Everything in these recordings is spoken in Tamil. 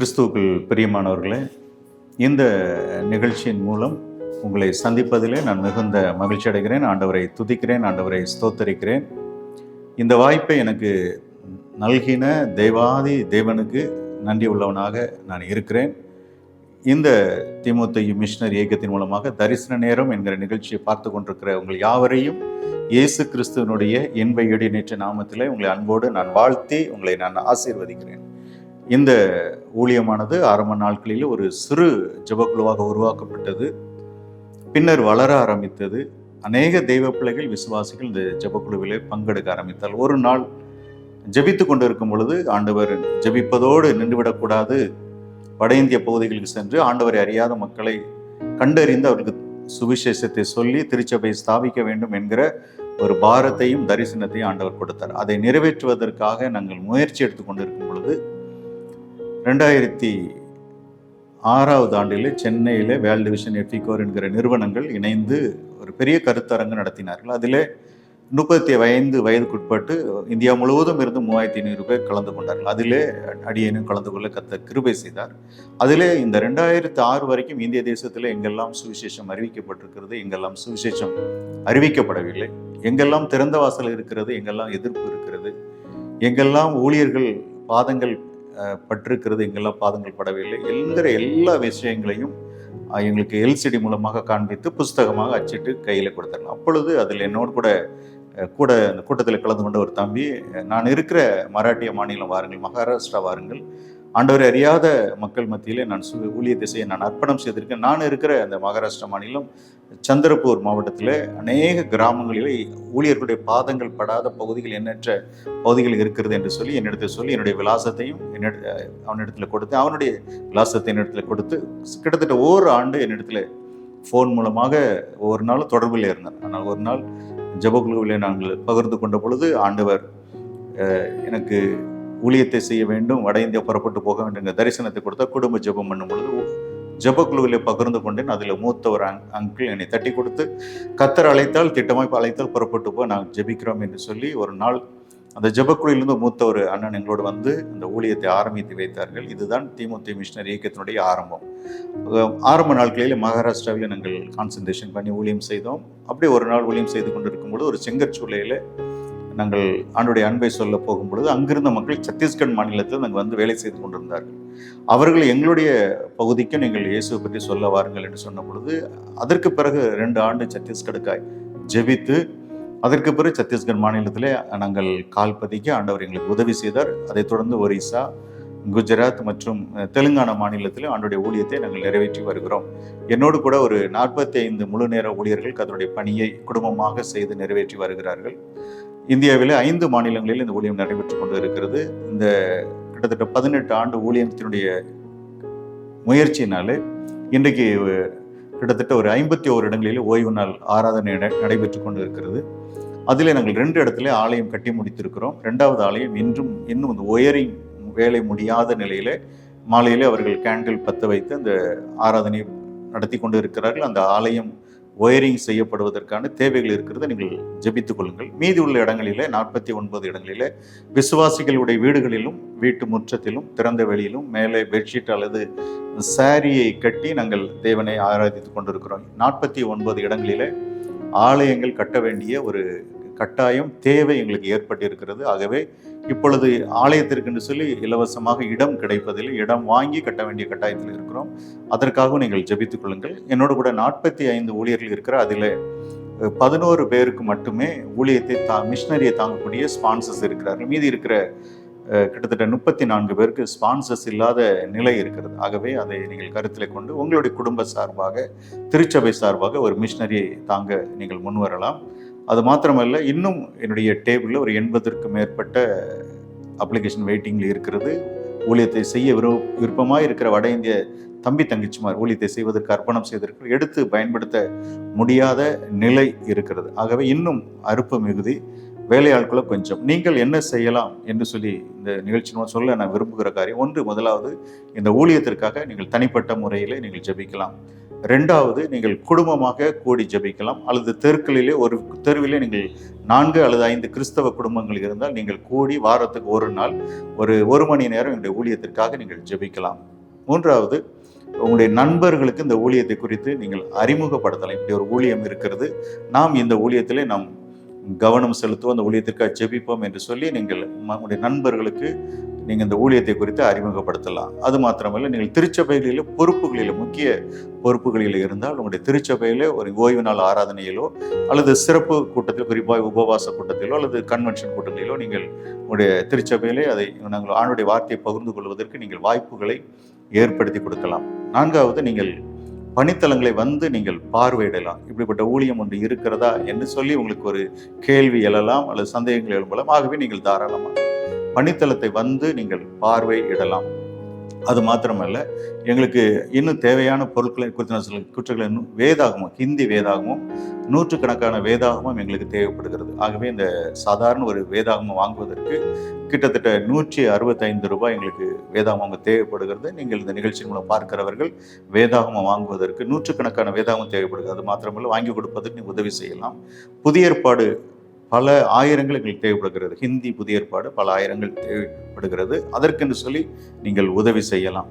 கிறிஸ்துவுக்குள் பிரியமானவர்களே, இந்த நிகழ்ச்சியின் மூலம் உங்களை சந்திப்பதிலே நான் மிகுந்த மகிழ்ச்சி அடைகிறேன். ஆண்டவரை துதிக்கிறேன், ஆண்டவரை ஸ்தோத்தரிக்கிறேன். இந்த வாய்ப்பை எனக்கு நல்கின தேவாதி தேவனுக்கு நன்றி உள்ளவனாக நான் இருக்கிறேன். இந்த தீமோத்தேயு மிஷனரி இயக்கத்தின் மூலமாக தரிசன நேரம் என்கிற நிகழ்ச்சியை பார்த்து கொண்டிருக்கிற உங்கள் யாவரையும் இயேசு கிறிஸ்துவனுடைய இன்ப இடைநேற்ற நாமத்திலே உங்களை அன்போடு நான் வாழ்த்தி உங்களை நான் ஆசீர்வதிக்கிறேன். இந்த ஊழியமானது ஆரம்ப நாட்களில் ஒரு சிறு ஜெபக்குழுவாக உருவாக்கப்பட்டது. பின்னர் வளர ஆரம்பித்தது. அநேக தெய்வ பிள்ளைகள் விசுவாசிகள் இந்த ஜெபக்குழுவிலே பங்கெடுக்க ஆரம்பித்தால், ஒரு நாள் ஜெபித்து கொண்டு இருக்கும் பொழுது ஆண்டவர் ஜெபிப்பதோடு நின்றுவிடக்கூடாது, வட இந்திய பகுதிகளுக்கு சென்று ஆண்டவரை அறியாத மக்களை கண்டறிந்து அவர்களுக்கு சுவிசேஷத்தை சொல்லி திருச்சபையை ஸ்தாபிக்க வேண்டும் என்கிற ஒரு பாரத்தையும் தரிசனத்தையும் ஆண்டவர் கொடுத்தார். அதை நிறைவேற்றுவதற்காக நாங்கள் முயற்சி எடுத்து கொண்டிருக்கும் பொழுது 2006 ஆண்டில் சென்னையில் வேர்ல்டு விஷன் எஃபிகோர் என்கிற நிறுவனங்கள் இணைந்து ஒரு பெரிய கருத்தரங்கு நடத்தினார்கள். அதில் 35 வயதுக்குட்பட்டு இந்தியா முழுவதும் இருந்து 3500 பேர் கலந்து கொண்டார்கள். அதிலே அடியேனும் கலந்து கொள்ள கர்த்தர் கிருபை செய்தார். அதிலே இந்த 2006 வரைக்கும் இந்திய தேசத்தில் எங்கெல்லாம் சுவிசேஷம் அறிவிக்கப்பட்டிருக்கிறது, எங்கெல்லாம் சுவிசேஷம் அறிவிக்கப்படவில்லை, எங்கெல்லாம் திறந்த வாசல் இருக்கிறது, எங்கெல்லாம் எதிர்ப்பு இருக்கிறது, எங்கெல்லாம் ஊழியர்கள் பாதங்கள் பட்டிருக்கிறது, எங்கெல்லாம் பாதங்கள் படவில்லை என்கிற எல்லா விஷயங்களையும் எங்களுக்கு எல்சிடி மூலமாக காண்பித்து புஸ்தகமாக அச்சிட்டு கையில் கொடுத்தாங்க. அப்பொழுது அதில் என்னோடு கூட அந்த கூட்டத்தில் கலந்து கொண்ட ஒரு தம்பி, நான் இருக்கிற மராட்டிய மாநிலம் வாருங்கள், மகாராஷ்டிரா வாருங்கள், ஆண்டவரை அறியாத மக்கள் மத்தியிலே நான் ஊழிய திசையை நான் அர்ப்பணம் செய்திருக்கேன். நான் இருக்கிற அந்த மகாராஷ்டிரா மாநிலம் சந்திரப்பூர் மாவட்டத்தில் அநேக கிராமங்களில் ஊழியர்களுடைய பாதங்கள் படாத பகுதிகள் எண்ணற்ற பகுதிகள் இருக்கிறது என்று சொல்லி என்னுடைய விலாசத்தையும் அவனிடத்தில் கொடுத்து, அவனுடைய விலாசத்தை என்னிடத்தில் கொடுத்து கிட்டத்தட்ட ஓர் ஆண்டு என்னிடத்தில் ஃபோன் மூலமாக ஒவ்வொரு நாளும் தொடர்பில் இருந்தேன். ஆனால் ஒரு நாள் ஜெபக்குழுவிலே நாங்கள் பகிர்ந்து கொண்ட பொழுது ஆண்டவர் எனக்கு ஊழியத்தை செய்ய வேண்டும், வட இந்தியா புறப்பட்டு போக வேண்டும் தரிசனத்தை கொடுத்தா. குடும்ப ஜெபம் பண்ணும் பொழுது ஜெபக்குழுவிலே பகிர்ந்து கொண்டேன். அதில் மூத்த ஒரு அங்கிள் என்னை தட்டி கொடுத்து, கர்த்தர் அழைத்தால் திட்டமாய் அழைத்தால் புறப்பட்டு போ, நாங்கள் ஜெபிக்கிறோம் என்று சொல்லி ஒரு நாள் அந்த ஜெபக்குழுவிலிருந்து மூத்த ஒரு அண்ணன் எங்களோடு வந்து அந்த ஊழியத்தை ஆரம்பித்து வைத்தார்கள். இதுதான் தீமோத்தேயு மிஷனரி இயக்கத்தினுடைய ஆரம்பம். ஆரம்ப நாட்களில் மகாராஷ்டிராவில் நாங்கள் கான்சன்ட்ரேஷன் பண்ணி ஊழியம் செய்தோம். அப்படியே ஒரு நாள் ஊழியம் செய்து கொண்டிருக்கும்போது ஒரு செங்கற்சூளையில் நாங்கள் ஆண்டுடைய அன்பை சொல்ல போகும்பொழுது அங்கிருந்த மக்கள் சத்தீஸ்கர் மாநிலத்தில் நாங்கள் வந்து வேலை செய்து கொண்டிருந்தார்கள். அவர்கள் எங்களுடைய பகுதிக்கு நீங்கள் இயேசுவை பற்றி சொல்ல வாருங்கள் என்று சொன்ன பொழுது, அதற்கு பிறகு 2 ஆண்டு சத்தீஸ்கருக்காய் ஜெபித்து, அதற்கு பிறகு சத்தீஸ்கர் மாநிலத்திலே நாங்கள் கால் பதிக்க ஆண்டவர் எங்களுக்கு உதவி செய்தார். அதைத் தொடர்ந்து ஒரிசா, குஜராத் மற்றும் தெலுங்கானா மாநிலத்தில் ஆண்டுடைய ஊழியத்தை நாங்கள் நிறைவேற்றி வருகிறோம். என்னோடு கூட ஒரு 45 முழு நேர ஊழியர்கள் அதனுடைய பணியை குடும்பமாக செய்து நிறைவேற்றி வருகிறார்கள். இந்தியாவில் 5 மாநிலங்களில் இந்த ஊழியம் நடைபெற்று கொண்டு இருக்கிறது. இந்த கிட்டத்தட்ட 18 ஆண்டு ஊழியத்தினுடைய முயற்சியினாலே இன்றைக்கு கிட்டத்தட்ட ஒரு 51 இடங்களில் ஓய்வு நாள் ஆராதனை நடைபெற்று கொண்டு இருக்கிறது. அதில் நாங்கள் 2 இடத்துல ஆலயம் கட்டி முடித்திருக்கிறோம். 2வது ஆலயம் இன்னும் இந்த ஒயரிங் வேலை முடியாத நிலையில மாலையிலே அவர்கள் கேண்டில் பற்ற வைத்து அந்த ஆராதனை நடத்தி கொண்டு இருக்கிறார்கள். அந்த ஆலயம் ஒயரிங் செய்யப்படுவதற்கான தேவைகள் இருக்கிறது. நீங்கள் ஜெபித்துக் கொள்ளுங்கள். மீதி உள்ள இடங்களிலே 49 இடங்களிலே விசுவாசிகளுடைய வீடுகளிலும் வீட்டு முற்றத்திலும் திறந்த வெளியிலும் மேலே பெட்ஷீட் அல்லது சாரியை கட்டி நாங்கள் தேவனை ஆராதித்துக் கொண்டிருக்கிறோம். 49 இடங்களிலே ஆலயங்கள் கட்ட வேண்டிய ஒரு கட்டாயம் தேவை எங்களுக்கு ஏற்பட்டிருக்கிறது. ஆகவே இப்பொழுது ஆலயத்திற்கு சொல்லி இலவசமாக இடம் கிடைப்பதில் இடம் வாங்கி கட்ட வேண்டிய கட்டாயத்தில் இருக்கிறோம். அதற்காகவும் நீங்கள் ஜெபித்துக் கொள்ளுங்கள். என்னோடு கூட 45 ஊழியர்கள் இருக்கிற அதில் 11 பேருக்கு மட்டுமே ஊழியத்தை மிஷனரியை தாங்கக்கூடிய ஸ்பான்சர்ஸ் இருக்கிறார்கள். மீதி இருக்கிற கிட்டத்தட்ட 34 பேருக்கு ஸ்பான்சர்ஸ் இல்லாத நிலை இருக்கிறது. ஆகவே அதை நீங்கள் கருத்தில் கொண்டு உங்களுடைய குடும்ப சார்பாக, திருச்சபை சார்பாக ஒரு மிஷனரியை தாங்க நீங்கள் முன்வரலாம். அது மாத்திரமல்ல, இன்னும் என்னுடைய டேபிளில் ஒரு 80க்கும் மேற்பட்ட அப்ளிகேஷன் வெயிட்டிங்கில் இருக்கிறது. ஊழியத்தை செய்ய விருப்பமாக இருக்கிற வட இந்திய தம்பி தங்கச்சிமார் ஊழியத்தை செய்வதற்கு அர்ப்பணம் செய்வதற்கு எடுத்து பயன்படுத்த முடியாத நிலை இருக்கிறது. ஆகவே இன்னும் அறுப்பு மிகுதி, வேலையாட்களை கொஞ்சம். நீங்கள் என்ன செய்யலாம் என்று சொல்லி இந்த நிகழ்ச்சி சொல்ல நான் விரும்புகிற காரியம், முதலாவது இந்த ஊழியத்திற்காக நீங்கள் தனிப்பட்ட முறையில் நீங்கள் ஜெபிக்கலாம். ரெண்டாவது, நீங்கள் குடும்பமாக கூடி ஜெபிக்கலாம். அல்லது தெருக்களிலே ஒரு தெருவிலே நீங்கள் 4 அல்லது 5 கிறிஸ்தவ குடும்பங்கள் இருந்தால் நீங்கள் கூடி வாரத்துக்கு ஒரு நாள் ஒரு மணி நேரம் என்னுடைய ஊழியத்திற்காக நீங்கள் ஜெபிக்கலாம். மூன்றாவது, உங்களுடைய நண்பர்களுக்கு இந்த ஊழியத்தை குறித்து நீங்கள் அறிமுகப்படுத்தலாம். இப்படி ஒரு ஊழியம் இருக்கிறது, நாம் இந்த ஊழியத்திலே நாம் கவனம் செலுத்துவோம், அந்த ஊழியத்திற்காக ஜெபிப்போம் என்று சொல்லி நீங்கள் உங்களுடைய நண்பர்களுக்கு நீங்கள் இந்த ஊழியத்தை குறித்து அறிமுகப்படுத்தலாம். அது மாத்திரமல்ல, நீங்கள் திருச்சபைகளில் பொறுப்புகளில் முக்கிய பொறுப்புகளில் இருந்தால் உங்களுடைய திருச்சபையில் ஒரு ஓய்வு நாள் ஆராதனையிலோ அல்லது சிறப்பு கூட்டத்தில், குறிப்பாக உபவாச கூட்டத்திலோ அல்லது கன்வென்ஷன் கூட்டங்களிலோ நீங்கள் உங்களுடைய திருச்சபையிலே அதை நாங்கள் ஆண்டுடைய வார்த்தையை பகிர்ந்து கொள்வதற்கு நீங்கள் வாய்ப்புகளை ஏற்படுத்தி கொடுக்கலாம். நான்காவது, நீங்கள் பணித்தலங்களை வந்து நீங்கள் பார்வையிடலாம். இப்படிப்பட்ட ஊழியம் ஒன்று இருக்கிறதா என்று சொல்லி உங்களுக்கு ஒரு கேள்வி எழலாம் அல்லது சந்தேகங்கள் எழும்பலாம். ஆகவே நீங்கள் தாராளமாக பணித்தளத்தை வந்து நீங்கள் பார்வையிடலாம். அது மாத்திரமல்ல, எங்களுக்கு இன்னும் தேவையான பொருட்களை குறித்த குற்றங்கள் இன்னும் வேதாகமும், ஹிந்தி வேதாகமும், நூற்றுக்கணக்கான வேதாகமும் எங்களுக்கு தேவைப்படுகிறது. ஆகவே இந்த சாதாரண ஒரு வேதாகமம் வாங்குவதற்கு கிட்டத்தட்ட 165 ரூபாய் எங்களுக்கு வேதாகமம் தேவைப்படுகிறது. நீங்கள் இந்த நிகழ்ச்சி மூலம் பார்க்கிறவர்கள் வேதாகமம் வாங்குவதற்கு நூற்றுக்கணக்கான வேதாகமம் தேவைப்படுகிறது. அது மாத்திரமல்ல, வாங்கி கொடுப்பதற்கு நீங்கள் உதவி செய்யலாம். புதிய ஏற்பாடு பல ஆயிரங்கள் எங்களுக்கு தேவைப்படுகிறது. ஹிந்தி புதிய ஏற்பாடு பல ஆயிரங்கள் தேவைப்படுகிறது. அதற்கென்று சொல்லி நீங்கள் உதவி செய்யலாம்.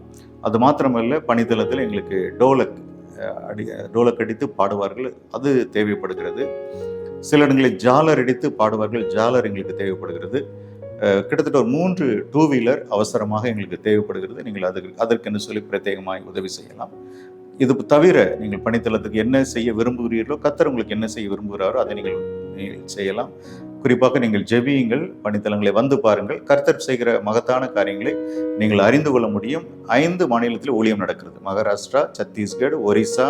அது மாத்திரமல்ல, பணித்தளத்தில் எங்களுக்கு டோலக் அடித்து பாடுவார்கள், அது தேவைப்படுகிறது. சில இடங்களில் ஜாலர் அடித்து பாடுவார்கள், ஜாலர் எங்களுக்கு தேவைப்படுகிறது. கிட்டத்தட்ட ஒரு 3 2 வீலர் அவசரமாக எங்களுக்கு தேவைப்படுகிறது. நீங்கள் அதற்கென்று சொல்லி பிரத்யேகமாக உதவி செய்யலாம். இது தவிர நீங்கள் பணித்தளத்துக்கு என்ன செய்ய விரும்புகிறீர்களோ, கர்த்தர் உங்களுக்கு என்ன செய்ய விரும்புகிறாரோ அதை நீங்கள் செய்யலாம். குறிப்பாக நீங்கள் ஜெபியுங்கள், பணித்தளங்களை வந்து பாருங்கள். கர்த்தர் செய்கிற மகத்தான காரியங்களை நீங்கள் அறிந்து கொள்ள முடியும். 5 மாநிலத்தில் ஊழியம் நடக்கிறது. மகாராஷ்டிரா, சத்தீஸ்கர், ஒரிசா,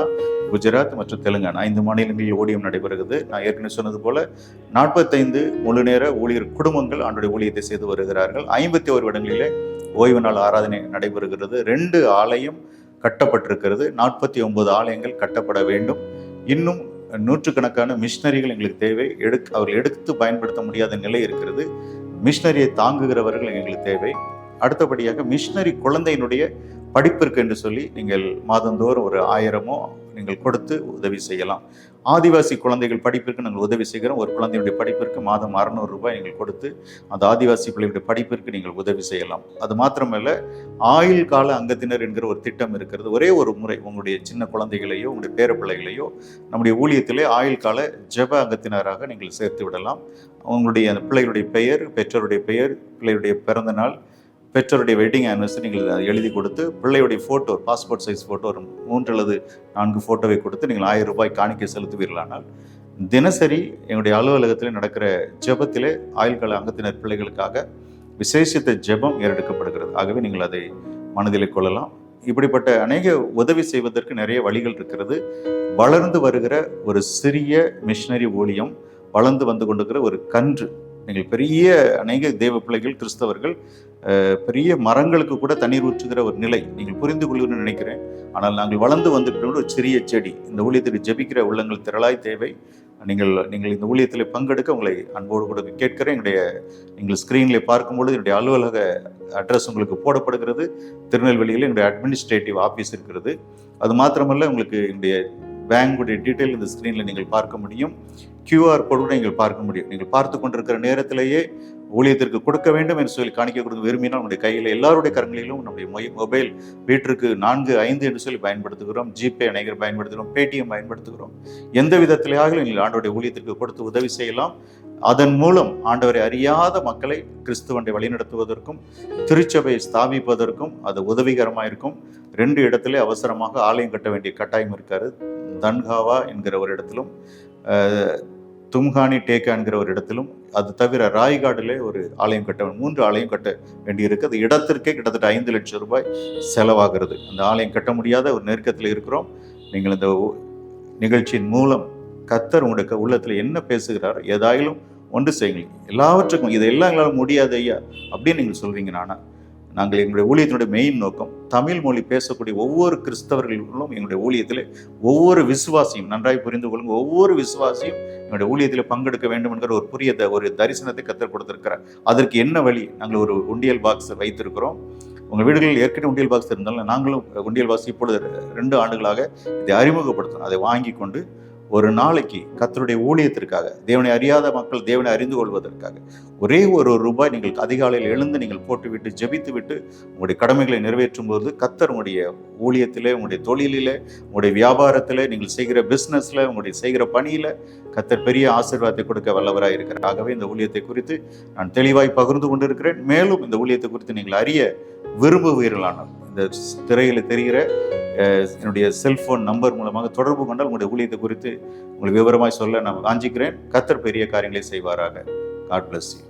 குஜராத் மற்றும் தெலுங்கானா 5 மாநிலங்களில் ஊழியம் நடைபெறுகிறது. நான் ஏற்கனவே சொன்னது போல 45 முழு நேர ஊழியர் குடும்பங்கள் ஆண்டுடைய ஊழியத்தை செய்து வருகிறார்கள். 51 இடங்களிலே ஓய்வு நாள் ஆராதனை நடைபெறுகிறது. 2 ஆலயம் கட்டப்பட்டிருக்கிறது. 49 ஆலயங்கள் கட்டப்பட வேண்டும். இன்னும் நூற்றுக்கணக்கான மிஷினரிகள் எங்களுக்கு தேவை. அவர்கள் எடுத்து பயன்படுத்த முடியாத நிலை இருக்கிறது. மிஷினரியை தாங்குகிறவர்கள் எங்களுக்கு தேவை. அடுத்தபடியாக மிஷினரி குழந்தையினுடைய படிப்பிற்கு என்று சொல்லி நீங்கள் மாதந்தோறும் ஒரு 1000 நீங்கள் கொடுத்து உதவி செய்யலாம். ஆதிவாசி குழந்தைகள் படிப்பிற்கு நாங்கள் உதவி செய்கிறோம். ஒரு குழந்தையுடைய படிப்பிற்கு மாதம் 600 ரூபாய் நீங்கள் கொடுத்து அந்த ஆதிவாசி பிள்ளைகளுடைய படிப்பிற்கு நீங்கள் உதவி செய்யலாம். அது மாத்திரமல்ல, ஆயுள் கால அங்கத்தினர் என்கிற ஒரு திட்டம் இருக்கிறது. ஒரே ஒரு முறை உங்களுடைய சின்ன குழந்தைகளையோ உங்களுடைய பேர பிள்ளைகளையோ நம்முடைய ஊழியத்திலே ஆயுள் கால ஜெப அங்கத்தினராக நீங்கள் சேர்த்து விடலாம். உங்களுடைய அந்த பிள்ளைகளுடைய பெயர், பெற்றோருடைய பெயர், பிள்ளையுடைய பிறந்த நாள், பெற்றோருடைய வெட்டிங் ஆனிவர்சரி நீங்கள் எழுதி கொடுத்து, பிள்ளையுடைய ஃபோட்டோ, பாஸ்போர்ட் சைஸ் ஃபோட்டோ, ஒரு 3 அல்லது 4 ஃபோட்டோவை கொடுத்து நீங்கள் 1000 ரூபாய் காணிக்கை செலுத்துவீர்களானால் தினசரி எங்களுடைய அலுவலகத்தில் நடக்கிற ஜெபத்திலே ஆயுள்கால அங்கத்தினர் பிள்ளைகளுக்காக விசேஷித்த ஜெபம் ஏறெடுக்கப்படுகிறது. ஆகவே நீங்கள் அதை மனதிலே கொள்ளலாம். இப்படிப்பட்ட அநேக உதவி செய்வதற்கு நிறைய வழிகள் இருக்கிறது. வளர்ந்து வருகிற ஒரு சிறிய மிஷினரி ஊழியம், வளர்ந்து வந்து கொண்டிருக்கிற ஒரு கன்று. நீங்கள் பெரிய அநேக தேவ பிள்ளைகள், கிறிஸ்தவர்கள் பெரிய மரங்களுக்கு கூட தண்ணீர் ஊற்றுகிற ஒரு நிலை நீங்கள் புரிந்து கொள்ளுன்னு நினைக்கிறேன். ஆனால் நாங்கள் வளர்ந்து வந்துட்டு ஒரு சிறிய செடி. இந்த ஊழியத்தில் ஜெபிக்கிற உள்ளங்கள் திரளாய் தேவை. நீங்கள் இந்த ஊழியத்தில் பங்கெடுக்க உங்களை அன்போடு கூட கேட்கிறேன். நீங்கள் ஸ்க்ரீனில் பார்க்கும்பொழுது என்னுடைய அலுவலக அட்ரஸ் உங்களுக்கு போடப்படுகிறது. திருநெல்வேலியில் என்னுடைய அட்மினிஸ்ட்ரேட்டிவ் ஆஃபீஸ் இருக்கிறது. அது மாத்திரமல்ல, உங்களுக்கு என்னுடைய பேங்குடைய டீட்டெயில் இந்த ஸ்க்ரீனில் நீங்கள் பார்க்க முடியும். QR கோடு கூட நீங்கள் பார்க்க முடியும். நீங்கள் பார்த்து கொண்டிருக்கிற நேரத்திலேயே ஊழியத்திற்கு கொடுக்க வேண்டும் என்று சொல்லி காணிக்கை கொடுக்க விரும்பினால் நம்முடைய கையில், எல்லாருடைய கரங்களிலும் நம்முடைய மொபைல் வீட்டிற்கு 4, 5 என்று சொல்லி பயன்படுத்துகிறோம். ஜிபே அநேகர் பயன்படுத்துகிறோம், பேடிஎம் பயன்படுத்துகிறோம். எந்த விதத்திலேயாக நீங்கள் ஆண்டவருடைய ஊழியத்திற்கு கொடுத்து உதவி செய்யலாம். அதன் மூலம் ஆண்டவரை அறியாத மக்களை கிறிஸ்துவண்டை வழிநடத்துவதற்கும் திருச்சபையை ஸ்தாபிப்பதற்கும் அது உதவிகரமாக இருக்கும். 2 இடத்துல அவசரமாக ஆலயம் கட்ட வேண்டிய கட்டாயம் இருக்காரு. தன்காவா என்கிற ஒரு இடத்திலும், தும்கானி டேக்கா என்கிற ஒரு இடத்திலும், அது தவிர ராய்காடிலே ஒரு ஆலயம் கட்ட 3 ஆலயம் கட்ட வேண்டியிருக்கு. அது இடத்திற்கே கிட்டத்தட்ட 5 லட்சம் ரூபாய் செலவாகிறது. அந்த ஆலயம் கட்ட முடியாத ஒரு நெருக்கத்தில் இருக்கிறோம். நீங்கள் இந்த நிகழ்ச்சியின் மூலம் கர்த்தர் உங்களுடைய உள்ளத்தில் என்ன பேசுகிறாரோ ஏதாயிலும் ஒன்று செய்யுங்கள். எல்லாவற்றுக்கும் இதெல்லாம் எங்களால் முடியாது ஐயா அப்படின்னு நீங்கள் சொல்றீங்க. நாங்கள் எங்களுடைய ஊழியத்தினுடைய மெயின் நோக்கம் தமிழ் மொழி பேசக்கூடிய ஒவ்வொரு கிறிஸ்தவர்களும் எங்களுடைய ஊழியத்தில் ஒவ்வொரு விசுவாசியும், நன்றாய் புரிந்து கொள்ளுங்க, ஒவ்வொரு விசுவாசியும் எங்களுடைய ஊழியத்தில் பங்கெடுக்க வேண்டும் என்கிற ஒரு தரிசனத்தை கர்த்தர் கொடுத்திருக்கிறார். அதற்கு என்ன வழி? நாங்கள் ஒரு உண்டியல் பாக்ஸ் வைத்திருக்கிறோம். உங்கள் வீடுகளில் ஏற்கனவே உண்டியல் பாக்ஸ் இருந்தாலும் நாங்களும் உண்டியல் பாக்ஸ் இப்பொழுது 2 ஆண்டுகளாக இதை அறிமுகப்படுத்தணும். அதை வாங்கி கொண்டு ஒரு நாளைக்கு கர்த்தருடைய ஊழியத்திற்காக, தேவனை அறியாத மக்கள் தேவனை அறிந்து கொள்வதற்காக ஒரே ஒரு ரூபாய் நீங்கள் அதிகாலையில் எழுந்து நீங்கள் போட்டுவிட்டு ஜெபித்து விட்டு உங்களுடைய கடமைகளை நிறைவேற்றும் போது கர்த்தர் உங்களுடைய ஊழியத்திலே, உங்களுடைய தொழிலிலே, உங்களுடைய வியாபாரத்திலே, நீங்கள் செய்கிற பிஸ்னஸில், உங்களுடைய செய்கிற பணியில் கர்த்தர் பெரிய ஆசீர்வாதத்தை கொடுக்க வல்லவராக இருக்கிறார். ஆகவே இந்த ஊழியத்தை குறித்து நான் தெளிவாய் பகிர்ந்து கொண்டிருக்கிறேன். மேலும் இந்த ஊழியத்தை குறித்து நீங்கள் அறிய விரும்புவீர்களானால் இந்த திரையில் தெரிகிற என்னுடைய செல்போன் நம்பர் மூலமாக தொடர்பு கொண்டால் உங்களுடைய ஊழியத்தை குறித்து உங்களுக்கு விவரமாய் சொல்ல நான் வாஞ்சிக்கிறேன். கர்த்தர் பெரிய காரியங்களை செய்வாராக. God bless you.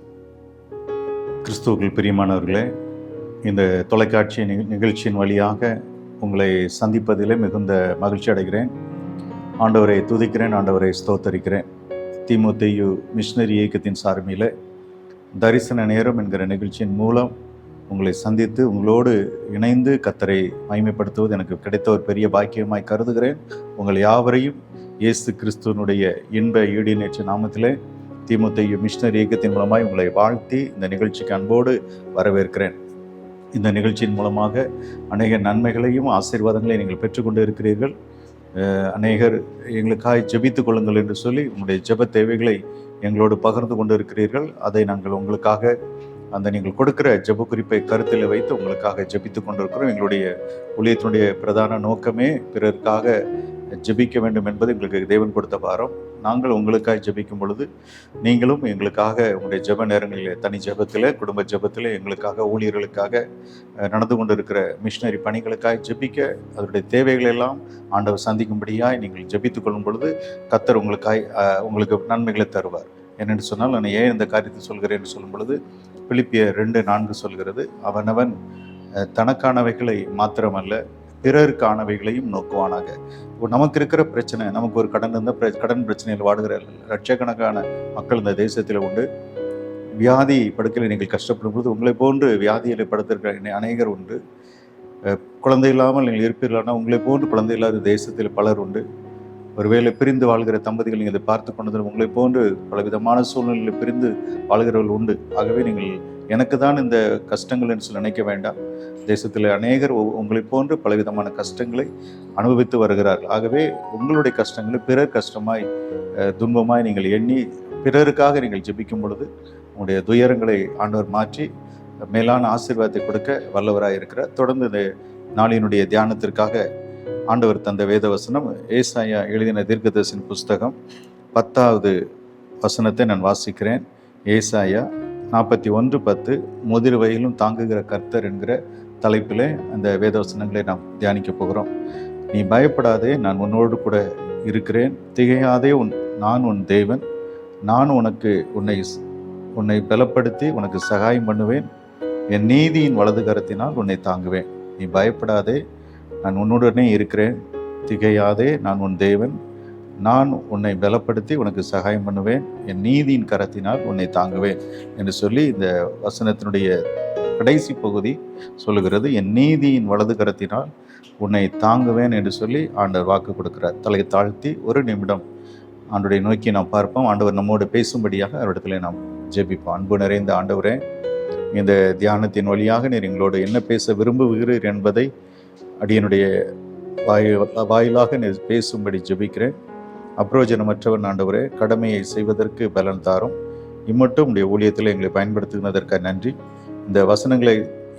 கிறிஸ்துவுக்குள் பிரியமானவர்களே, இந்த தொலைக்காட்சி நிகழ்ச்சியின் வழியாக உங்களை சந்திப்பதிலே மிகுந்த மகிழ்ச்சி அடைகிறேன். ஆண்டவரை துதிக்கிறேன், ஆண்டவரை ஸ்தோத்தரிக்கிறேன். தீமோத்தேயு மிஷனரி இயக்கத்தின் சார்பில் தரிசன நேரம் என்கிற நிகழ்ச்சியின் மூலம் உங்களை சந்தித்து உங்களோடு இணைந்து கர்த்தரை மகிமைப்படுத்துவது எனக்கு கிடைத்த ஒரு பெரிய பாக்கியமாய் கருதுகிறேன். உங்கள் யாவரையும் இயேசு கிறிஸ்துவனுடைய இன்ப ஈடினேற்ற நாமத்திலே தீமோத்தேயு மிஷனரி இயக்கத்தின் மூலமாய் உங்களை வாழ்த்தி இந்த நிகழ்ச்சிக்கு அன்போடு வரவேற்கிறேன். இந்த நிகழ்ச்சியின் மூலமாக அநேக நன்மைகளையும் ஆசீர்வாதங்களையும் நீங்கள் பெற்றுக்கொண்டு இருக்கிறீர்கள். அநேகர் எங்களுக்காக ஜெபித்துக் கொள்ளுங்கள் என்று சொல்லி உங்களுடைய ஜெப தேவைகளை எங்களோடு பகிர்ந்து கொண்டு இருக்கிறீர்கள். அதை நாங்கள் உங்களுக்காக அந்த நீங்கள் கொடுக்கிற ஜெப குறிப்பை கருத்தில் வைத்து உங்களுக்காக ஜெபித்து கொண்டிருக்கிறோம். எங்களுடைய ஊழியத்தினுடைய பிரதான நோக்கமே பிறருக்காக ஜெபிக்க வேண்டும் என்பது எங்களுக்கு தேவன் கொடுத்த பாரம். நாங்கள் உங்களுக்காக ஜெபிக்கும் பொழுது நீங்களும் எங்களுக்காக உங்களுடைய ஜெப நேரங்களில், தனி ஜெபத்தில், குடும்ப ஜெபத்தில் எங்களுக்காக, ஊழியர்களுக்காக, நடந்து கொண்டிருக்கிற மிஷனரி பணிகளுக்காக ஜெபிக்க, அதனுடைய தேவைகளெல்லாம் ஆண்டவர் சந்திக்கும்படியாய் நீங்கள் ஜெபித்து கொள்ளும் பொழுது கர்த்தர் உங்களுக்கு நன்மைகளை தருவார். என்னென்னு சொன்னால், நான் ஏன் இந்த காரியத்தை சொல்கிறேன் என்று சொல்லும் பொழுது பிலிப்பியர் 2:4 சொல்கிறது, அவனவன் தனக்கானவைகளை மாத்திரமல்ல பிறருக்கானவைகளையும் நோக்குவானாக. நமக்கு இருக்கிற பிரச்சனை, நமக்கு ஒரு கடன் இருந்தால் கடன் பிரச்சனையில் வாடுகிற லட்சக்கணக்கான மக்கள் இந்த தேசத்தில் உண்டு. வியாதி படுக்கையில் நீங்கள் கஷ்டப்படும் போது உங்களை போன்று வியாதியில் படுத்திருக்கிற அநேகர் உண்டு. குழந்தை இல்லாமல் நீங்கள் இருப்பீர்களானால் உங்களை போன்று குழந்தை இல்லாத தேசத்தில் பலர் உண்டு. ஒருவேளை பிரிந்து வாழ்கிற தம்பதிகள் நீங்கள் இதை பார்த்து கொண்டதில் உங்களை போன்று பலவிதமான சூழ்நிலையில் பிரிந்து வாழ்கிறவர்கள் உண்டு. ஆகவே நீங்கள் எனக்கு தான் இந்த கஷ்டங்கள் என்று சொல்லி நினைக்க வேண்டாம். தேசத்தில் அநேகர் உங்களை போன்று பலவிதமான கஷ்டங்களை அனுபவித்து வருகிறார்கள். ஆகவே உங்களுடைய கஷ்டங்களை பிறர் கஷ்டமாய், துன்பமாய் நீங்கள் எண்ணி பிறருக்காக நீங்கள் ஜெபிக்கும் பொழுது உங்களுடைய துயரங்களை ஆண்டவர் மாற்றி மேலான ஆசீர்வாதத்தை கொடுக்க வல்லவராக இருக்கிறார். தொடர்ந்து இந்த நாளினுடைய தியானத்திற்காக ஆண்டவர் தந்த வேத வசனம் ஏசாயா எழுதின தீர்க்கதரிசன புஸ்தகம் 10வது வசனத்தை நான் வாசிக்கிறேன். ஏசாயா 41:10 முதிர் வயலும் தாங்குகிற கர்த்தர் என்கிற தலைப்பில் அந்த வேத வசனங்களை நாம் தியானிக்க போகிறோம். நீ பயப்படாதே, நான் உன்னோடு கூட இருக்கிறேன். திகையாதே, நான் உன் தேவன். நான் உன்னை பலப்படுத்தி உனக்கு சகாயம் பண்ணுவேன். என் நீதியின் வலது கரத்தினால் உன்னை தாங்குவேன். நீ பயப்படாதே, நான் உன்னுடனே இருக்கிறேன். திகையாதே, நான் உன் தேவன். நான் உன்னை பலப்படுத்தி உனக்கு சகாயம் பண்ணுவேன். என் நீதியின் கரத்தினால் உன்னை தாங்குவேன் என்று சொல்லி இந்த வசனத்தினுடைய கடைசி பகுதி சொல்லுகிறது, என் நீதியின் வலது கரத்தினால் உன்னை தாங்குவேன் என்று சொல்லி ஆண்டவர் வாக்கு கொடுக்கிறார். தலையை தாழ்த்தி ஒரு நிமிடம் ஆண்டவரை நோக்கி நாம் பார்ப்போம். ஆண்டவர் நம்மோடு பேசும்படியாக அவரிடத்துல நாம் ஜெபிப்போம். அன்பு நிறைந்த ஆண்டவரே, இந்த தியானத்தின் வழியாக நீர் எங்களோடு என்ன பேச விரும்புகிறீர் என்பதை அடியனுடைய வாயிலாக நீர் பேசும்படி ஜெபிக்கிறேன். அப்ரோஜனமற்றவன் ஆண்டவரே, கடமையை செய்வதற்கு பலன் தாரும். இம்மட்டும் உடைய ஊழியத்தில் எங்களை பயன்படுத்துவதற்காக நன்றி. இந்த வசனங்களை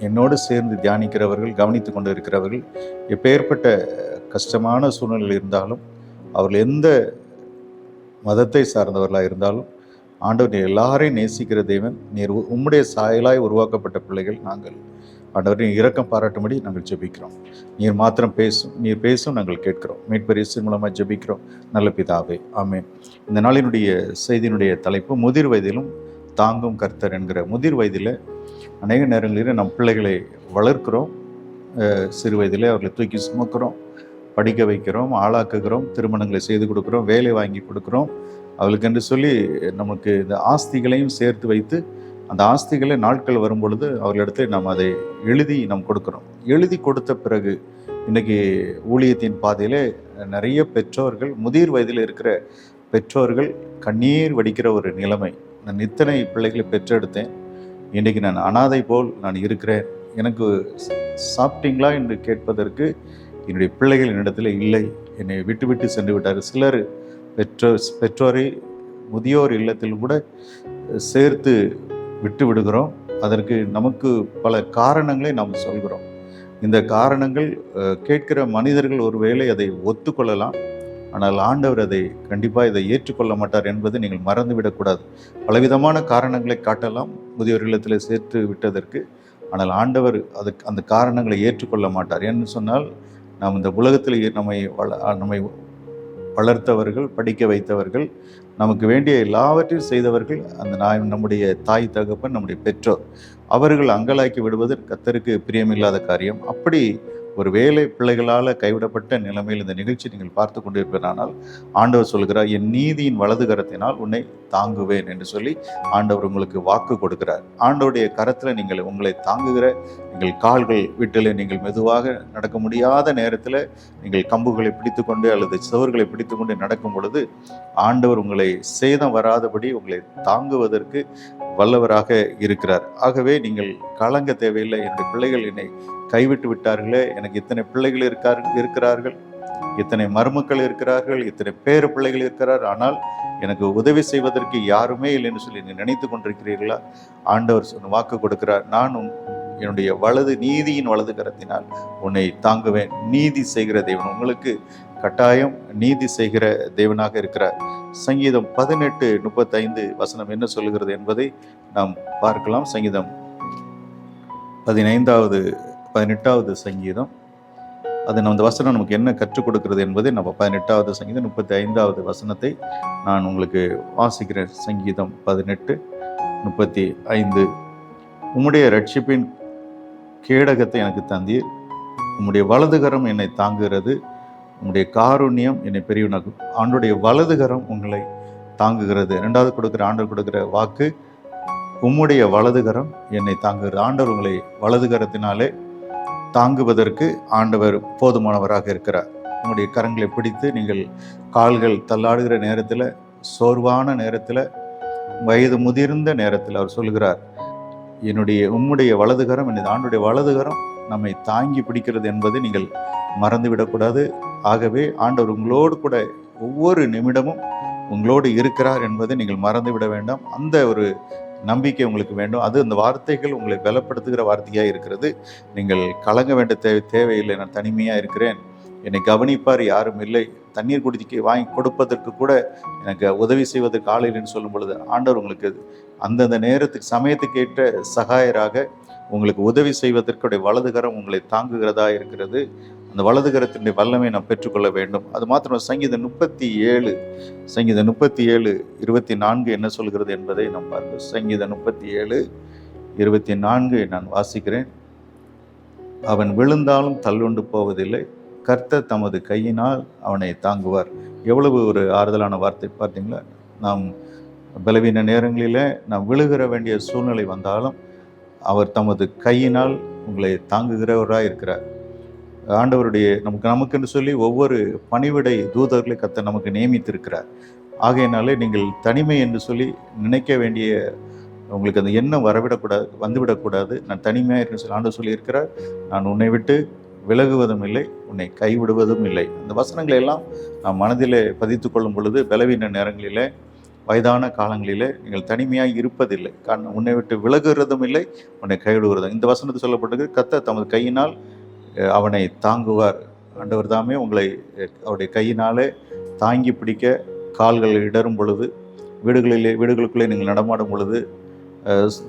என்னோடு சேர்ந்து தியானிக்கிறவர்கள், கவனித்து கொண்டு இருக்கிறவர்கள், எப்பேற்பட்ட கஷ்டமான சூழ்நிலையில் இருந்தாலும், அவர்கள் எந்த மதத்தை சார்ந்தவர்களாக இருந்தாலும், ஆண்டவர் நீர் எல்லாரையும் நேசிக்கிற தேவன். நீர் உம்முடைய சாயலாய் உருவாக்கப்பட்ட பிள்ளைகள் நாங்கள். ஆண்டவர் நீர் இரக்கம் பாராட்டும்படி நாங்கள் ஜெபிக்கிறோம். நீர் மாத்திரம் நீர் பேசும் நாங்கள் கேட்கிறோம். மீட்பர் இயேசு மூலமாக ஜெபிக்கிறோம் நல்ல பிதாவே, ஆமென். இந்த நாளினுடைய செய்தியினுடைய தலைப்பு முதிர் வயதிலும் தாங்கும் கர்த்தர் என்கிற. முதிர் வயதில் அநேக நேரங்களில் நம் பிள்ளைகளை வளர்க்கிறோம். சிறு வயதிலே அவர்களை தூக்கி சுமக்கிறோம், படிக்க வைக்கிறோம், ஆளாக்குகிறோம், திருமணங்களை செய்து கொடுக்குறோம், வேலை வாங்கி கொடுக்குறோம். அவளுக்கென்று சொல்லி நமக்கு இந்த ஆஸ்திகளையும் சேர்த்து வைத்து அந்த ஆஸ்திகளை நாட்கள் வரும் பொழுது அவர்களிடத்தில் நாம் அதை எழுதி நாம் கொடுக்குறோம். எழுதி கொடுத்த பிறகு இன்றைக்கி ஊழியத்தின் பாதையிலே நிறைய பெற்றோர்கள், முதிர் வயதில் இருக்கிற பெற்றோர்கள் கண்ணீர் வடிக்கிற ஒரு நிலைமை. நான் இத்தனை பிள்ளைகளை பெற்றெடுத்தேன், இன்றைக்கி நான் அனாதை போல் நான் இருக்கிறேன் எனக்கு சாப்பிட்டீங்களா என்று கேட்பதற்கு என்னுடைய பிள்ளைகள் என்னிடத்தில் இல்லை, என்னை விட்டு விட்டு சென்று விட்டார். சிலர் பெற்றோரை முதியோர் இல்லத்தில் கூட சேர்த்து விட்டு விடுகிறோம். அதற்கு நமக்கு பல காரணங்களை நாம் சொல்கிறோம். இந்த காரணங்கள் கேட்கிற மனிதர்கள் ஒருவேளை அதை ஒத்துக்கொள்ளலாம், ஆனால் ஆண்டவர் அதை கண்டிப்பாக இதை ஏற்றுக்கொள்ள மாட்டார் என்பதை நீங்கள் மறந்துவிடக்கூடாது. பலவிதமான காரணங்களை காட்டலாம் முதியோர் இல்லத்தில் சேர்த்து விட்டதற்கு, ஆனால் ஆண்டவர் அதுக்கு அந்த காரணங்களை ஏற்றுக்கொள்ள மாட்டார். ஏன்னு சொன்னால், நாம் இந்த உலகத்தில் நம்மை வளர்த்தவர்கள், படிக்க வைத்தவர்கள், நமக்கு வேண்டிய எல்லாவற்றையும் செய்தவர்கள் நம்முடைய தாய் தகப்பன், நம்முடைய பெற்றோர். அவர்கள் அங்கலாக்கி விடுவது கர்த்தருக்கு பிரியமில்லாத காரியம். அப்படி ஒரு வேலை பிள்ளைகளால் கைவிடப்பட்ட நிலைமையில் இந்த நிகழ்ச்சி நீங்கள் பார்த்து கொண்டிருப்பதானால் ஆண்டவர் சொல்கிறார், என் நீதியின் வலது கரத்தினால் உன்னை தாங்குவேன் என்று சொல்லி ஆண்டவர் உங்களுக்கு வாக்கு கொடுக்கிறார். ஆண்டவருடைய கரத்தில் நீங்கள் உங்களை தாங்குகிற, நீங்கள் கால்கள் வீட்டில் நீங்கள் மெதுவாக நடக்க முடியாத நேரத்தில் நீங்கள் கம்புகளை பிடித்து கொண்டு அல்லது சுவர்களை பிடித்து கொண்டு நடக்கும் பொழுது ஆண்டவர் உங்களை சேதம் வராதபடி உங்களை தாங்குவதற்கு வல்லவராக இருக்கிறார். ஆகவே நீங்கள் கலங்க தேவையில்லை. என்னுடைய பிள்ளைகள் என்னை கைவிட்டு விட்டார்களே, எனக்கு இத்தனை பிள்ளைகள் இருக்கிறார்கள், இத்தனை மருமக்கள் இருக்கிறார்கள், இத்தனை பேர பிள்ளைகள் இருக்கிறார், ஆனால் எனக்கு உதவி செய்வதற்கு யாருமே இல்லை என்று சொல்லி நீங்கள் நினைத்து கொண்டிருக்கிறீர்களா? ஆண்டவர் வாக்கு கொடுக்கிறார், நான் என்னுடைய நீதியின் வலது கரத்தினால் உன்னை தாங்குவேன். நீதி செய்கிற தேவன் உங்களுக்கு கட்டாயம் நீதி செய்கிற தேவனாக இருக்கிறார். சங்கீதம் 18:35 வசனம் என்ன சொல்லுகிறது என்பதை நாம் பார்க்கலாம். சங்கீதம் 18வது சங்கீதம், அது அந்த வசனம் நமக்கு என்ன கற்றுக் கொடுக்கிறது என்பதை நம்ம 18வது சங்கீதம் 35வது வசனத்தை நான் உங்களுக்கு வாசிக்கிறேன். சங்கீதம் 18:35. உம்முடைய ரட்சிப்பின் கேடகத்தை எனக்கு தந்தீர், உம்முடைய வலதுகரம் என்னை தாங்குகிறது, உம்முடைய காருண்யம் என்னை பெரியவனாகும். ஆண்டுடைய வலதுகரம் உங்களை தாங்குகிறது. இரண்டாவது ஆண்டவர் கொடுக்கிற வாக்கு, உம்முடைய வலதுகரம் என்னை தாங்குகிறது. ஆண்டவர் உங்களை வலதுகரத்தினாலே தாங்குவதற்கு ஆண்டவர் போதுமானவராக இருக்கிறார். உங்களுடைய கரங்களை பிடித்து நீங்கள் கால்கள் தள்ளாடுகிற நேரத்தில், சோர்வான நேரத்தில், வயது முதிர்ந்த நேரத்தில் அவர் சொல்கிறார், உம்முடைய வலதுகரம் என்னது. ஆண்டுடைய வலதுகரம் நம்மை தாங்கி பிடிக்கிறது என்பதை நீங்கள் மறந்துவிடக்கூடாது. ஆகவே ஆண்டவர் உங்களோடு கூட ஒவ்வொரு நிமிடமும் உங்களோடு இருக்கிறார் என்பதை நீங்கள் மறந்துவிட வேண்டாம். அந்த ஒரு நம்பிக்கை உங்களுக்கு வேண்டும். அது அந்த வார்த்தைகள் உங்களை பலப்படுத்துகிற வார்த்தையாக இருக்கிறது. நீங்கள் கலங்க வேண்டிய தேவையில்லை. நான் தனிமையாக இருக்கிறேன், என்னை கவனிப்பார் யாரும் இல்லை, தண்ணீர் குடிக்க வாங்கி கொடுப்பதற்கு கூட எனக்கு உதவி செய்வதற்கு ஆள் இல்லைன்னு சொல்லும் பொழுது ஆண்டவர் உங்களுக்கு அந்தந்த நேரத்துக்கு சமயத்துக்கு ஏற்ற சகாயராக உங்களுக்கு உதவி செய்வதற்குடைய வலதுகரம் உங்களை தாங்குகிறதா இருக்கிறது. அந்த வலதுகரத்தினுடைய வல்லமை நாம் பெற்றுக்கொள்ள வேண்டும். அது மாத்திரம் சங்கீதம் 37:24 என்ன சொல்கிறது என்பதை நாம் பார்ப்போம். சங்கீதம் 37:24 நான் வாசிக்கிறேன். அவன் விழுந்தாலும் தள்ளுண்டு போவதில்லை, கர்த்தர் தமது கையினால் அவனை தாங்குவார். எவ்வளவு ஒரு ஆறுதலான வார்த்தை பார்த்தீங்களா? நாம் பலவீன நேரங்களில் நாம் விழுகிற வேண்டிய சூழ்நிலை வந்தாலும் அவர் தமது கையினால் உங்களை தாங்குகிறவராக இருக்கிறார். ஆண்டவருடைய நமக்கென்று சொல்லி ஒவ்வொரு பணிவிடை தூதர்களை கர்த்தர் நமக்கு நியமித்திருக்கிறார். ஆகையினாலே நீங்கள் தனிமை என்று சொல்லி நினைக்க வேண்டிய உங்களுக்கு அந்த எண்ணம் வந்துவிடக்கூடாது. நான் தனிமையாக இருக்குன்னு சொல்லி ஆண்டவர் சொல்லியிருக்கிறார். நான் உன்னை விட்டு விலகுவதும் இல்லை, உன்னை கைவிடுவதும் இல்லை. அந்த வசனங்களை எல்லாம் நாம் மனதிலே பதித்து கொள்ளும் பொழுது பலவீன நேரங்களிலே, வயதான காலங்களிலே நீங்கள் தனிமையாக இருப்பதில்லை. உன்னை விட்டு விலகுறதும் இல்லை, உன்னை கைவிடுவதும். இந்த வசனத்தை சொல்லப்பட்டது, கர்த்தர் தமது கையினால் அவனை தாங்குவார். ஆண்டவர் தாமே உங்களை அவருடைய கையினாலே தாங்கி பிடிக்க, கால்கள் இடரும் பொழுது, வீடுகளுக்குள்ளே நீங்கள் நடமாடும் பொழுது,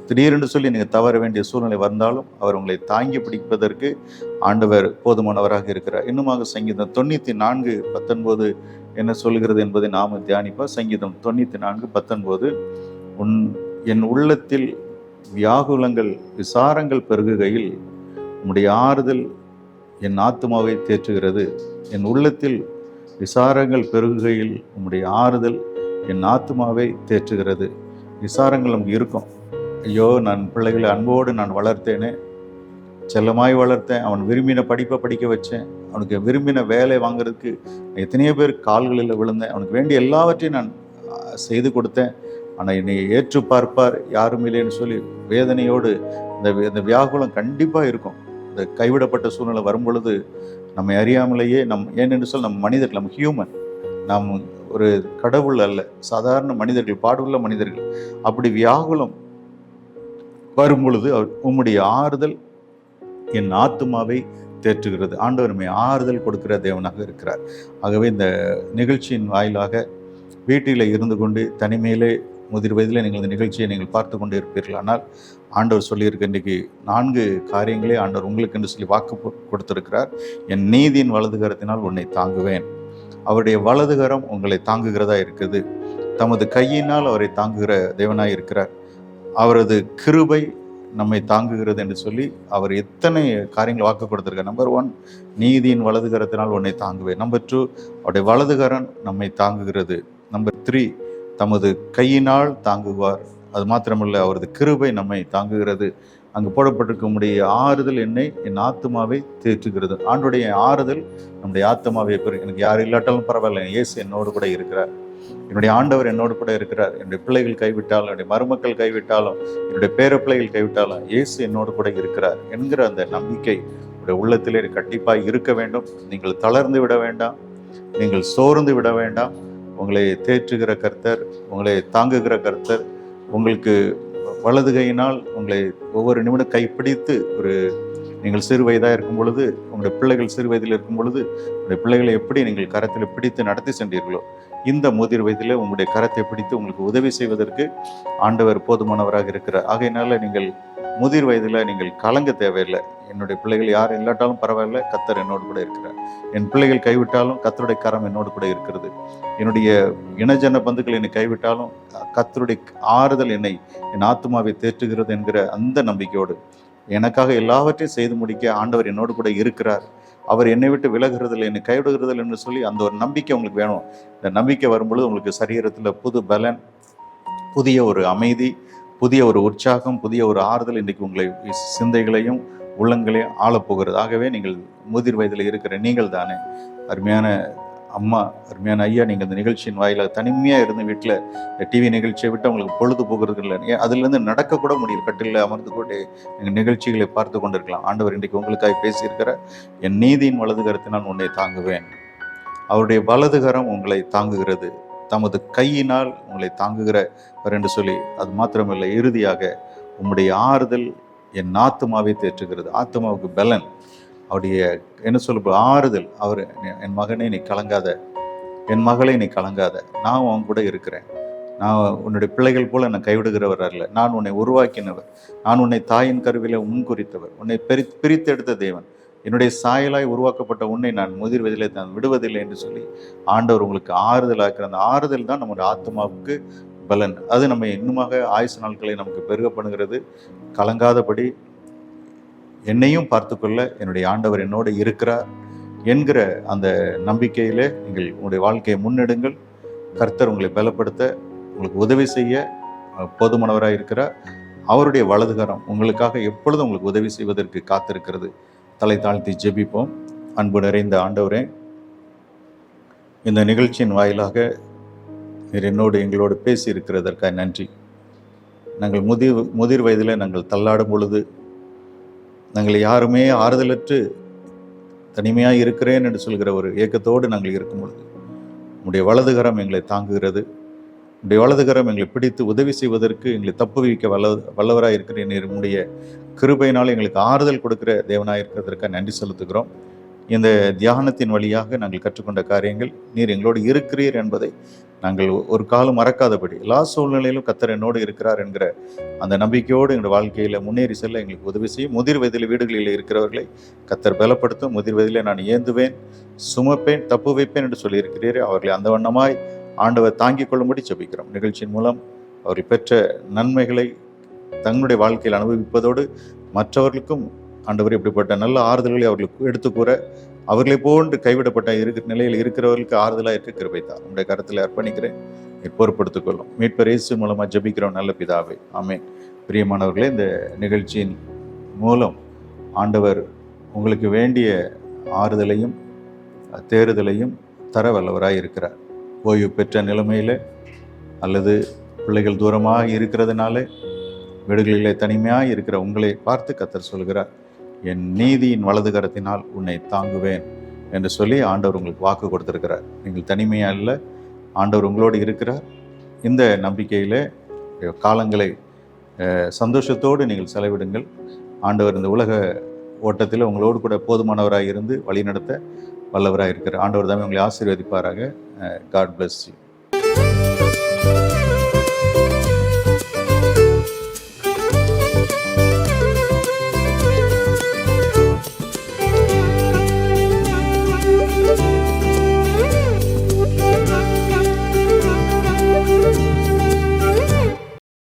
திடீரென்று சொல்லி நீங்கள் தவற வேண்டிய சூழ்நிலை வந்தாலும் அவர் உங்களை தாங்கி பிடிப்பதற்கு ஆண்டவர் போதுமானவராக இருக்கிறார். இன்னுமாக சங்கீதம் 94:19 என்ன சொல்கிறது என்பதை நாம் தியானிப்போம். சங்கீதம் 94:19, என் உள்ளத்தில் வியாகுலங்கள் விசாரங்கள் பெருகுகையில் உம்முடைய ஆறுதல் என் ஆத்துமாவை தேற்றுகிறது. என் உள்ளத்தில் விசாரங்கள் பெருகுகையில் உம்முடைய ஆறுதல் என் ஆத்துமாவை தேற்றுகிறது. விசாரங்கள் நமக்கு இருக்கும். ஐயோ, நான் பிள்ளைகளை அன்போடு நான் வளர்த்தேனே, செல்லமாய் வளர்த்தேன், அவன் விரும்பின படிப்பை படிக்க வச்சேன், அவனுக்கு விரும்பின வேலை வாங்குறதுக்கு எத்தனையோ பேர் கால்களில் விழுந்தேன், அவனுக்கு வேண்டிய எல்லாவற்றையும் நான் செய்து கொடுத்தேன், ஆனால் என்னை ஏற்று பார்ப்பார் யாரும் இல்லைன்னு சொல்லி வேதனையோடு இந்த வியாகுலம் கண்டிப்பாக இருக்கும். இந்த கைவிடப்பட்ட சூழ்நிலை வரும் பொழுது நம்மை அறியாமலேயே ஏனென்று சொல் நம்ம மனிதர்கள், நம்ம ஹியூமன், நாம் ஒரு கடவுள் அல்ல, சாதாரண மனிதர்கள், பாடுள்ள மனிதர்கள். அப்படி வியாகுலம் வரும் பொழுது உம்முடைய ஆறுதல் என் ஆத்துமாவை தேற்றுகிறது. ஆண்டவர் நம்மை ஆறுதல் கொடுக்கிற தேவனாக இருக்கிறார். ஆகவே இந்த நிகழ்ச்சியின் வாயிலாக வீட்டில் இருந்து கொண்டு தனிமையிலே முதிர் வயதில் நீங்கள் இந்த நிகழ்ச்சியை நீங்கள் பார்த்து கொண்டு இருப்பீர்கள். ஆனால் ஆண்டவர் சொல்லியிருக்க இன்றைக்கு 4 காரியங்களே ஆண்டவர் உங்களுக்கு என்று சொல்லி வாக்கு கொடுத்திருக்கிறார். என் நீதியின் வலதுகரத்தினால் உன்னை தாங்குவேன். அவருடைய வலதுகரம் உங்களை தாங்குகிறதா இருக்குது. தமது கையினால் அவரை தாங்குகிற தேவனாய் இருக்கிறார். அவரது கிருபை நம்மை தாங்குகிறது என்று சொல்லி அவர் எத்தனை காரியங்கள் வாக்கு கொடுத்திருக்கார். நம்பர் 1, நீதியின் வலதுகரத்தினால் உன்னை தாங்குவேன். நம்பர் 2, அவருடைய வலதுகரம் நம்மை தாங்குகிறது. நம்பர் 3, தமது கையினால் தாங்குவார். அது மாத்திரமல்ல, அவரது கிருபை நம்மை தாங்குகிறது. அங்கு போடப்பட்டிருக்கக்கூடிய ஆறுதல் என் ஆத்மாவை தேற்றுகிறது. ஆண்டுடைய ஆறுதல் நம்முடைய ஆத்மாவை எனக்கு யார் இல்லாட்டாலும் பரவாயில்ல, இயேசு என்னோடு கூட இருக்கிறார். என்னுடைய ஆண்டவர் என்னோடு கூட இருக்கிறார். என்னுடைய பிள்ளைகள் கைவிட்டாலும், என்னுடைய மருமக்கள் கைவிட்டாலும், என்னுடைய பேர பிள்ளைகள் கைவிட்டாலும் இயேசு என்னோடு கூட இருக்கிறார் என்கிற அந்த நம்பிக்கை உங்களுடைய உள்ளத்திலே கண்டிப்பாக இருக்க வேண்டும். நீங்கள் தளர்ந்து விட வேண்டாம், நீங்கள் சோர்ந்து விட வேண்டாம். உங்களை தேற்றுகிற கர்த்தர், உங்களை தாங்குகிற கர்த்தர், உங்களுக்கு வலது கையினால் உங்களை ஒவ்வொரு நிமிடம் கைப்பிடித்து, நீங்கள் சிறு வயதாக இருக்கும் பொழுது, உங்களுடைய பிள்ளைகள் சிறு வயதில் இருக்கும் பொழுது உங்களுடைய பிள்ளைகளை எப்படி நீங்கள் கரத்தில் பிடித்து நடத்தி சென்றீர்களோ, இந்த முதிர் வயதில் உங்களுடைய கரத்தை பிடித்து உங்களுக்கு உதவி செய்வதற்கு ஆண்டவர் போதுமானவராக இருக்கிறார். ஆகையினால நீங்கள் முதிர் வயதில் நீங்கள் கலங்க தேவையில்லை. என்னுடைய பிள்ளைகள் யார் இல்லாட்டாலும் பரவாயில்ல, கர்த்தர் என்னோடு கூட இருக்கிறார். என் பிள்ளைகள் கைவிட்டாலும் கர்த்தருடைய கரம் என்னோடு கூட இருக்கிறது. என்னுடைய இனஜன பந்துக்கள் என்னை கைவிட்டாலும் கர்த்தருடைய ஆறுதல் என் ஆத்துமாவை தேற்றுகிறது என்கிற அந்த நம்பிக்கையோடு எனக்காக எல்லாவற்றையும் செய்து முடிக்க ஆண்டவர் என்னோடு கூட இருக்கிறார். அவர் என்னை விட்டு விலகுறதில்லை, என்னை கைவிடுகிறதில்லை என்று சொல்லி அந்த ஒரு நம்பிக்கை உங்களுக்கு வேணும். இந்த நம்பிக்கை வரும்பொழுது உங்களுக்கு சரீரத்தில் புது பலன், புதிய ஒரு அமைதி, புதிய ஒரு உற்சாகம், புதிய ஒரு ஆறுதல் இன்றைக்கு உங்களை சிந்தைகளையும் உள்ளங்களையும் ஆளப்போகிறது. ஆகவே நீங்கள் முதிர் வயதில் இருக்கிற நீங்கள் தானே அருமையான அம்மா, அருமையான ஐயா, நீங்கள் இந்த நிகழ்ச்சியின் வாயிலாக தனிமையாக இருந்து வீட்டில் இந்த டிவி நிகழ்ச்சியை விட்டு உங்களுக்கு பொழுது போகிறது இல்லை, அதுலேருந்து நடக்கக்கூட முடியல, கட்டில் அமர்ந்து கொண்டே நீங்கள் நிகழ்ச்சிகளை பார்த்து கொண்டிருக்கலாம். ஆண்டவர் இன்றைக்கு உங்களுக்காக பேசியிருக்கிற என் நீதியின் வலதுகரத்தினால் உன்னை தாங்குவேன். அவருடைய வலதுகரம் உங்களை தாங்குகிறது. தமது கையினால் உங்களை தாங்குகிறவர் என்று சொல்லி, அது மாத்திரமில்லை, இறுதியாக உம்முடைய ஆறுதல் என் ஆத்துமாவை தேற்றுகிறது. ஆத்மாவுக்கு பலன், அவருடைய என்ன சொல்ல ஆறுதல். அவர் என் மகனை நீ கலங்காத, என் மகளை நீ கலங்காத, நான் உன் கூட இருக்கிறேன். நான் உன்னுடைய பிள்ளைகள் போல என்னை கைவிடுகிறவர் அல்ல. நான் உன்னை உருவாக்கினவர், நான் உன்னை தாயின் கருவில முன்குறித்தவர், உன்னை பிரித்தெடுத்த தேவன், என்னுடைய சாயலாய் உருவாக்கப்பட்ட உன்னை நான் முதிர் வயதிலே நான் விடுவதில்லை என்று சொல்லி ஆண்டவர் உங்களுக்கு ஆறுதல் ஆக்கிற அந்த ஆறுதல் தான் நம்முடைய ஆத்மாவுக்கு பலன். அது நம்ம இன்னுமாக ஆயுசு நாட்களை நமக்கு பெருக பண்ணுகிறது. கலங்காதபடி என்னையும் பார்த்துக்கொள்ள என்னுடைய ஆண்டவர் என்னோடு இருக்கிறார் என்கிற அந்த நம்பிக்கையிலே நீங்கள் உங்களுடைய வாழ்க்கையை முன்னெடுங்கள். கர்த்தர் உங்களை பலப்படுத்த, உங்களுக்கு உதவி செய்ய போதுமானவராக இருக்கிறார். அவருடைய வலதுகரம் உங்களுக்காக எப்பொழுதும் உங்களுக்கு உதவி செய்வதற்கு காத்திருக்கிறது. தலை தாழ்த்தி ஜெபிப்போம். அன்பு நிறைந்த ஆண்டவரே, இந்த நிகழ்ச்சியின் வாயிலாக நீர் எங்களோடு பேசி இருக்கிறதற்காக நன்றி. நாங்கள் முதிர் வயதில் நாங்கள் தள்ளாடும் பொழுது, நாங்கள் யாருமே ஆறுதலற்று தனிமையாக இருக்கிறேன் என்று சொல்கிற ஒரு ஏக்கத்தோடு நாங்கள் இருக்கும் பொழுது உங்களுடைய வலதுகரம் எங்களை தாங்குகிறது. உங்களுடைய வலதுகரம் எங்களை பிடித்து உதவி செய்வதற்கு, எங்களை தப்புவிக்க வல்லவராக இருக்கிற நீர் உங்களுடைய கிருபையினால் எங்களுக்கு ஆறுதல் கொடுக்கிற தேவனாக இருக்கிறதற்காக நன்றி செலுத்துகிறோம். இந்த தியானத்தின் வழியாக நாங்கள் கற்றுக்கொண்ட காரியங்கள், நீர் எங்களோடு இருக்கிறீர் என்பதை நாங்கள் ஒரு காலம் மறக்காதபடி, எல்லா சூழ்நிலையிலும் கர்த்தர் என்னோடு இருக்கிறார் என்கிற அந்த நம்பிக்கையோடு எங்கள் வாழ்க்கையில் முன்னேறி செல்ல எங்களுக்கு உதவி செய்யும். முதிர் வயதில் வீடுகளில் இருக்கிறவர்களை கர்த்தர் பலப்படுத்தும். முதிர் வயதில் நான் ஏந்துவேன், சுமப்பேன், தப்பு வைப்பேன் என்று சொல்லியிருக்கிறீர். அவர்களை அந்த வண்ணமாய் ஆண்டவர் தாங்கிக் கொள்ளும்படி ஜெபிக்கிறோம். நிகழ்ச்சியின் மூலம் அவர்கள் பெற்ற நன்மைகளை தங்களுடைய வாழ்க்கையில் அனுபவிப்பதோடு மற்றவர்களுக்கும் ஆண்டவர் இப்படிப்பட்ட நல்ல ஆறுதல்களை அவர்களுக்கு எடுத்து கூற, அவர்களை போன்று கைவிடப்பட்ட நிலையில் இருக்கிறவர்களுக்கு ஆறுதலாக இருக்க கிருபை தார். உங்களுடைய கருத்தில் அர்ப்பணிக்கிறேன், பொறுப்படுத்திக் கொள்ளும். மீட்பர் இயேசு மூலமாக ஜெபிக்கிறோம் நல்ல பிதாவே, ஆமென். பிரியமானவர்களே, இந்த நிகழ்ச்சியின் மூலம் ஆண்டவர் உங்களுக்கு வேண்டிய ஆறுதலையும் தேறுதலையும் தர வல்லவராக இருக்கிறார். ஓய்வு பெற்ற நிலைமையில் அல்லது பிள்ளைகள் தூரமாக இருக்கிறதுனால வீடுகளிலே தனிமையாக இருக்கிற உங்களை பார்த்து கர்த்தர் சொல்கிறார், என் நீதியின் வலது கரத்தினால் உன்னை தாங்குவேன் என்று சொல்லி ஆண்டவர் உங்களுக்கு வாக்கு கொடுத்திருக்கிறார். நீங்கள் தனிமையாக இல்லை, ஆண்டவர் உங்களோடு இருக்கிறார். இந்த நம்பிக்கையில் காலங்களை சந்தோஷத்தோடு நீங்கள் செலவிடுங்கள். ஆண்டவர் இந்த உலக ஓட்டத்தில் உங்களோடு கூட போதுமானவராக இருந்து வழிநடத்த வல்லவராக இருக்கிறார். ஆண்டவர் தாமே உங்களை ஆசீர்வதிப்பாராக. God bless you.